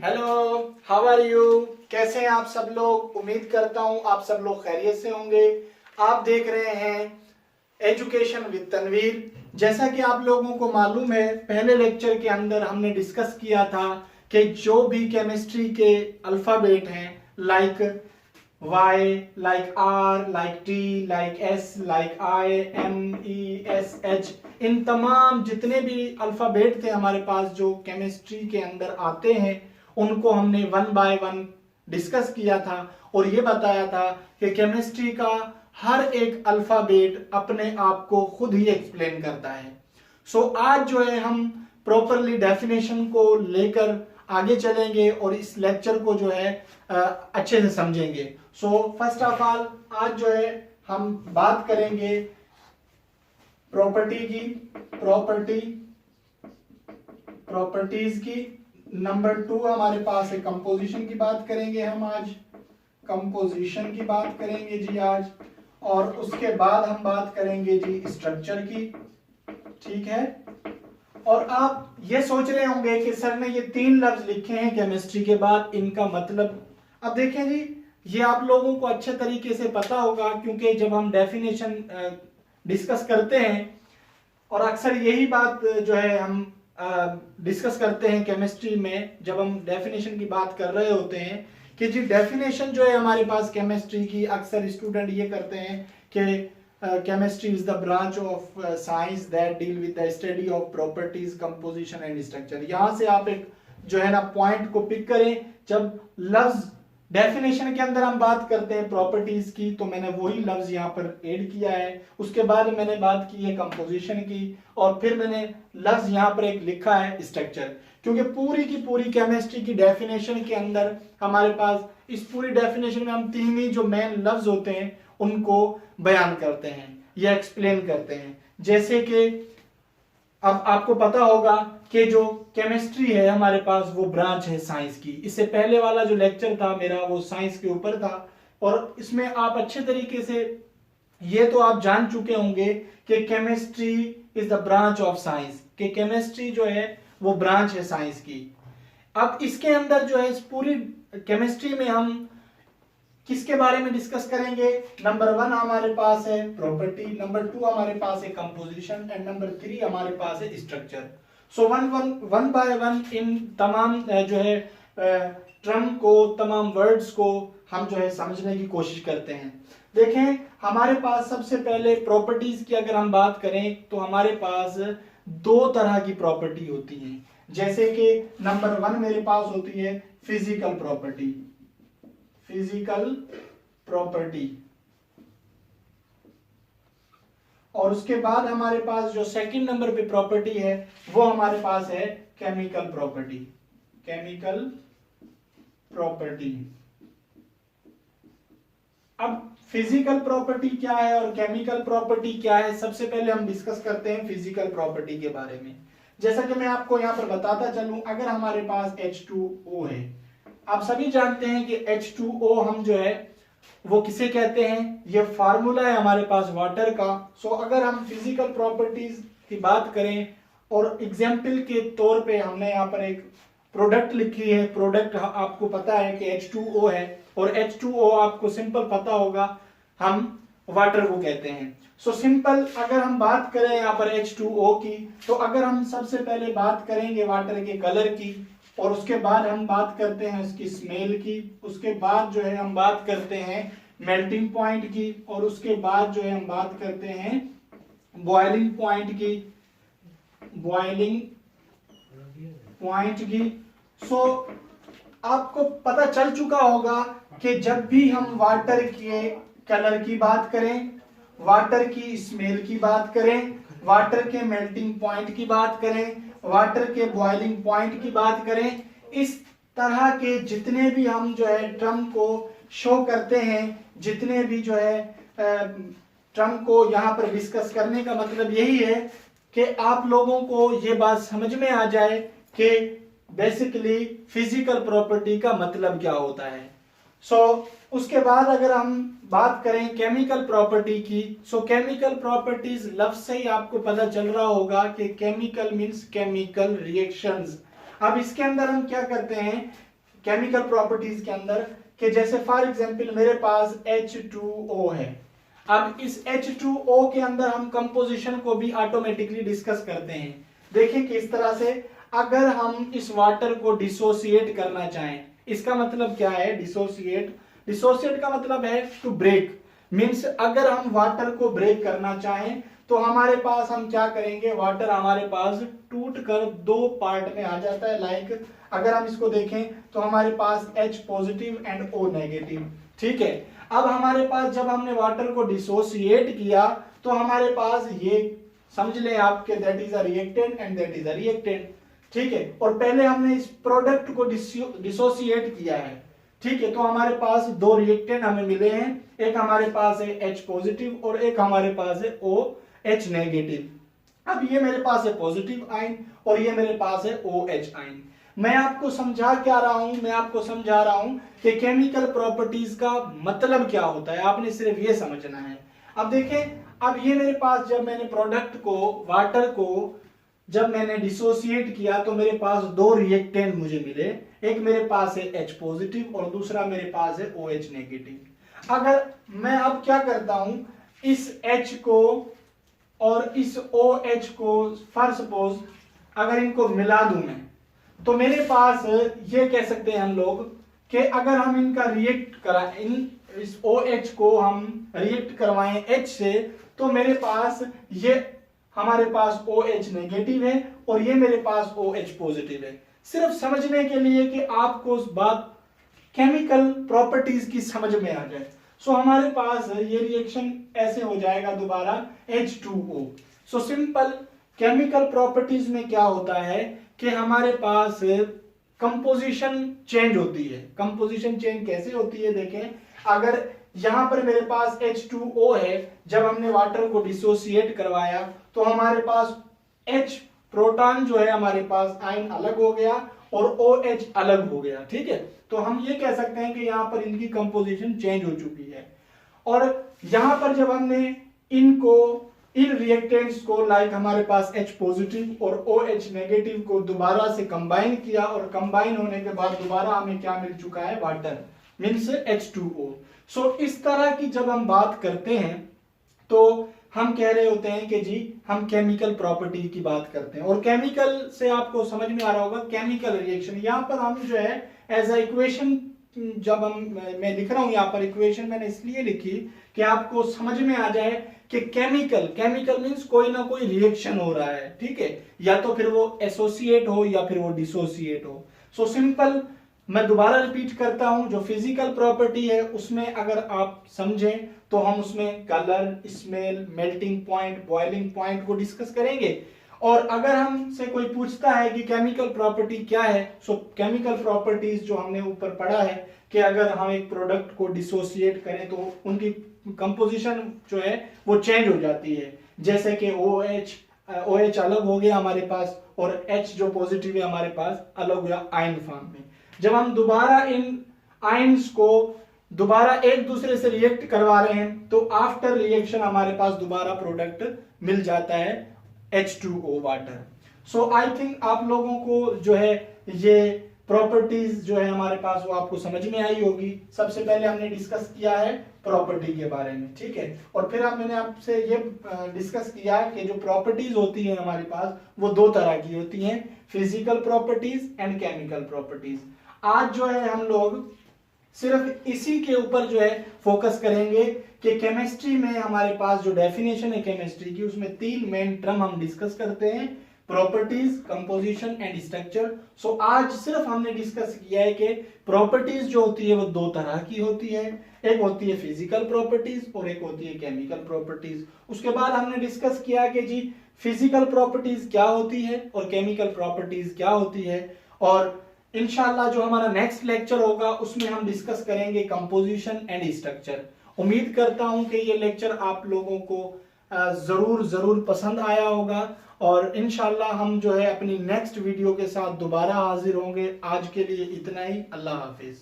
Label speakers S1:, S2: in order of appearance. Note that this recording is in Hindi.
S1: Hello, how are you? कैसे हैं आप सब लोग? उम्मीद करता हूं आप सब लोग खैरियत से होंगे। आप देख रहे हैं एजुकेशन विद तनवीर। जैसा कि आप लोगों को मालूम है, पहले लेक्चर के अंदर हमने डिस्कस किया था कि जो भी केमिस्ट्री के अल्फाबेट हैं, like Y, like R, like T, like S, like I, M, E, S, H, इन तमाम जितने भी अल्फाबेट थे हमारे पास जो केमिस्ट्री के अंदर आते हैं, उनको हमने वन बाय वन डिस्कस किया था और ये बताया था कि केमिस्ट्री का हर एक अल्फाबेट अपने आप को खुद ही एक्सप्लेन करता है। सो आज जो है हम प्रॉपरली डेफिनेशन को लेकर आगे चलेंगे और इस लेक्चर को जो है अच्छे से समझेंगे। सो फर्स्ट ऑफ ऑल आज जो है हम बात करेंगे प्रॉपर्टी की, प्रॉपर्टीज की। नंबर 2 हमारे पास है कंपोजिशन की बात करेंगे। हम आज कंपोजिशन की बात करेंगे जी आज, और उसके बाद हम बात करेंगे जी स्ट्रक्चर की। ठीक है, और आप ये सोच रहे होंगे कि सर ने ये 3 लफ्ज लिखे हैं केमिस्ट्री के बाद, इनका मतलब। अब देखें जी, ये आप लोगों को अच्छे तरीके से पता होगा क्योंकि जब हम डेफिनेशन डिस्कस करते हैं, और अक्सर यही बात जो है हम डिस्कस करते हैं केमिस्ट्री में, जब हम डेफिनेशन की बात कर रहे होते हैं कि जी डेफिनेशन जो है हमारे पास केमिस्ट्री की, अक्सर स्टूडेंट ये करते हैं कि chemistry is the branch of science that deal with the study of properties, composition and structure। यहाँ से आप एक जो है ना पॉइंट को पिक करें। जब लफ्ज डेफिनेशन के अंदर हम बात करते हैं प्रॉपर्टीज की, तो मैंने वही लफ्ज यहाँ पर ऐड किया है। उसके बाद मैंने बात की है कंपोजिशन की, और फिर मैंने लफ्ज यहाँ पर एक लिखा है स्ट्रक्चर, क्योंकि पूरी की पूरी केमिस्ट्री की डेफिनेशन के अंदर हमारे पास इस पूरी डेफिनेशन में हम 3 ही जो मेन लफ्ज होते हैं उनको बयान करते हैं या एक्सप्लेन करते हैं। जैसे कि अब आपको पता होगा कि जो केमिस्ट्री है हमारे पास वो ब्रांच है साइंस की। इससे पहले वाला जो लेक्चर था मेरा वो साइंस के ऊपर था, और इसमें आप अच्छे तरीके से ये तो आप जान चुके होंगे कि chemistry is the branch of science, कि केमिस्ट्री जो है वो ब्रांच है साइंस की। अब इसके अंदर जो है इस पूरी केमिस्ट्री में हम किसके बारे में डिस्कस करेंगे? नंबर 1 हमारे पास है प्रॉपर्टी, नंबर 2 हमारे पास है कंपोजिशन, एंड नंबर 3 हमारे पास है structure. So one by one in तमाम जो है टर्म को, तमाम वर्ड्स को हम जो है समझने की कोशिश करते हैं। देखें, हमारे पास सबसे पहले प्रॉपर्टीज की अगर हम बात करें तो हमारे पास 2 तरह की प्रॉपर्टी होती है। जैसे कि नंबर 1 मेरे पास होती है फिजिकल प्रॉपर्टी, और उसके बाद हमारे पास जो सेकंड नंबर पे प्रॉपर्टी है वो हमारे पास है केमिकल प्रॉपर्टी। अब फिजिकल प्रॉपर्टी क्या है और केमिकल प्रॉपर्टी क्या है, सबसे पहले हम डिस्कस करते हैं फिजिकल प्रॉपर्टी के बारे में। जैसा कि मैं आपको यहां पर बताता चलूं, अगर हमारे पास H2O है, आप सभी जानते हैं कि H2O हम जो है वो किसे कहते हैं, ये फार्मूला है हमारे पास वाटर का। सो अगर हम फिजिकल प्रॉपर्टीज की बात करें, और एग्जाम्पल के तौर पे हमने यहाँ पर एक प्रोडक्ट लिखी है। प्रोडक्ट आपको पता है कि H2O है, और H2O आपको सिंपल पता होगा हम वाटर को कहते हैं। सो सिंपल अगर हम बात करें यहाँ पर H2O की, तो अगर हम सबसे पहले बात करेंगे वाटर के कलर की, और उसके बाद हम बात करते हैं उसकी स्मेल की, उसके बाद जो है हम बात करते हैं मेल्टिंग पॉइंट की, और उसके बाद जो है हम बात करते हैं बॉइलिंग पॉइंट की। सो आपको पता चल चुका होगा कि जब भी हम वाटर के कलर की बात करें, वाटर की स्मेल की बात करें, वाटर के मेल्टिंग पॉइंट की बात करें, वाटर के बॉइलिंग पॉइंट की बात करें, इस तरह के जितने भी हम जो है टर्म को शो करते हैं, जितने भी जो है टर्म को यहाँ पर डिस्कस करने का मतलब यही है कि आप लोगों को ये बात समझ में आ जाए कि बेसिकली फिजिकल प्रॉपर्टी का मतलब क्या होता है। उसके बाद अगर हम बात करें केमिकल प्रॉपर्टी की, केमिकल प्रॉपर्टीज लफ्ज से ही आपको पता चल रहा होगा कि केमिकल मींस केमिकल रिएक्शंस। अब इसके अंदर हम क्या करते हैं केमिकल प्रॉपर्टीज के अंदर कि जैसे फॉर एग्जांपल मेरे पास H2O है। अब इस H2O के अंदर हम कंपोजिशन को भी ऑटोमेटिकली डिस्कस करते हैं। देखें किस तरह से, अगर हम इस वाटर को डिसोसिएट करना चाहें, इसका मतलब क्या है डिसोसिएट का मतलब है टू ब्रेक, मींस अगर हम वाटर को ब्रेक करना चाहें तो हमारे पास हम क्या करेंगे, वाटर हमारे पास टूट कर दो पार्ट में आ जाता है। लाइक अगर हम इसको देखें तो हमारे पास H positive and O negative, ठीक है। अब हमारे पास जब हमने वाटर को डिसोसिएट किया तो हमारे पास ये समझ लें आपके that is a reactant and that is a reactant, ठीक है। और पहले हमने इस प्रोडक्ट को डिसोसिएट किया है, ठीक है। तो हमारे पास दो रिएक्टेंट हमें मिले हैं, एक हमारे पास है H पॉजिटिव और एक हमारे पास है OH नेगेटिव। अब ये मेरे पास है पॉजिटिव आयन और ये मेरे पास है OH आयन। मैं आपको समझा क्या रहा हूं, मैं आपको समझा रहा हूं कि केमिकल प्रॉपर्टीज का मतलब क्या होता है, आपने सिर्फ ये समझना है। अब देखें, अब ये मेरे पास जब मैंने प्रोडक्ट को, वाटर को जब मैंने डिसोसिएट किया तो मेरे पास दो रिएक्टेंट मुझे मिले, एक मेरे पास है H पॉजिटिव और दूसरा मेरे पास है OH नेगेटिव। अगर मैं अब क्या करता हूं, इस H को और इस OH को फॉर सपोज अगर इनको मिला दूं मैं, तो मेरे पास ये कह सकते हैं हम लोग कि अगर हम इनका रिएक्ट कराएं, इस OH को हम रिएक्ट करवाएं H से, तो मेरे पास ये हमारे पास OH नेगेटिव है और ये मेरे पास OH पॉजिटिव है। सिर्फ समझने के लिए कि आपको उस बात केमिकल प्रॉपर्टीज की समझ में आ जाए। सो हमारे पास ये रिएक्शन ऐसे हो जाएगा दोबारा H2O। So simple chemical properties में क्या होता है कि हमारे पास कंपोजिशन चेंज होती है। कंपोजिशन चेंज कैसे होती है, देखें, अगर यहां पर मेरे पास H2O है, जब हमने वाटर को डिसोसिएट करवाया तो हमारे पास H प्रोटॉन जो है हमारे पास आयन अलग हो गया और OH अलग हो गया, ठीक है। तो हम ये कह सकते हैं कि यहां पर इनकी कंपोजिशन चेंज हो चुकी है। और यहां पर जब हमने इन रिएक्टेंट्स को लाइक हमारे पास H पॉजिटिव और OH नेगेटिव को दोबारा से कंबाइन किया और कंबाइन होने के बाद दोबारा हमें क्या मिल चुका है, वाटर मींस H2O। सो इस तरह की जब हम बात करते हैं तो हम कह रहे होते हैं कि जी हम केमिकल प्रॉपर्टी की बात करते हैं। और केमिकल से आपको समझ में आ रहा होगा केमिकल रिएक्शन, यहाँ पर हम जो है एज अ इक्वेशन, जब मैं लिख रहा हूं यहाँ पर इक्वेशन मैंने इसलिए लिखी कि आपको समझ में आ जाए कि केमिकल मींस कोई ना कोई रिएक्शन हो रहा है, ठीक है, या तो फिर वो एसोसिएट हो या फिर वो डिसोसिएट हो। सो सिंपल मैं दोबारा रिपीट करता हूं, जो फिजिकल प्रॉपर्टी है उसमें अगर आप समझें तो हम उसमें colour, smell, melting point, boiling point को डिस्कस करेंगे। और अगर हमसे कोई पूछता है कि केमिकल प्रॉपर्टी क्या है, सो केमिकल प्रॉपर्टीज जो हमने ऊपर पढ़ा है कि अगर हम एक प्रोडक्ट को डिसोसिएट करें तो उनकी कंपोजिशन जो है वो चेंज हो जाती है। जैसे कि OH अलग हो गया हमारे पास और H जो पॉजिटिव है हमारे पास अलग हो गया आयन फॉर्म में। जब हम दोबारा इन आयन्स को दोबारा एक दूसरे से रिएक्ट करवा रहे हैं तो आफ्टर रिएक्शन हमारे पास दोबारा प्रोडक्ट मिल जाता है H2O water. So I think आप लोगों को जो है ये प्रॉपर्टीज जो है हमारे पास वो आपको समझ में आई होगी। सबसे पहले हमने डिस्कस किया है प्रॉपर्टी के बारे में, ठीक है, और फिर मैंने आपसे ये डिस्कस किया कि जो प्रॉपर्टीज होती है हमारे पास वो दो तरह की होती हैं, physical properties and chemical properties. आज जो है हम लोग सिर्फ इसी के ऊपर जो है फोकस करेंगे कि केमिस्ट्री में हमारे पास जो डेफिनेशन है केमिस्ट्री की उसमें तीन मेन टर्म हम डिस्कस करते हैं, प्रॉपर्टीज, कंपोजिशन एंड स्ट्रक्चर। सो आज सिर्फ हमने डिस्कस किया है कि प्रॉपर्टीज जो होती है वो दो तरह की होती है, एक होती है फिजिकल प्रॉपर्टीज और एक होती है केमिकल प्रॉपर्टीज। उसके बाद हमने डिस्कस किया कि जी फिजिकल प्रॉपर्टीज क्या होती है और केमिकल प्रॉपर्टीज क्या होती है। और इंशाल्लाह जो हमारा नेक्स्ट लेक्चर होगा उसमें हम डिस्कस करेंगे कंपोजिशन एंड स्ट्रक्चर। उम्मीद करता हूं कि ये लेक्चर आप लोगों को जरूर पसंद आया होगा और इंशाल्लाह हम जो है अपनी नेक्स्ट वीडियो के साथ दोबारा हाजिर होंगे। आज के लिए इतना ही, अल्लाह हाफिज।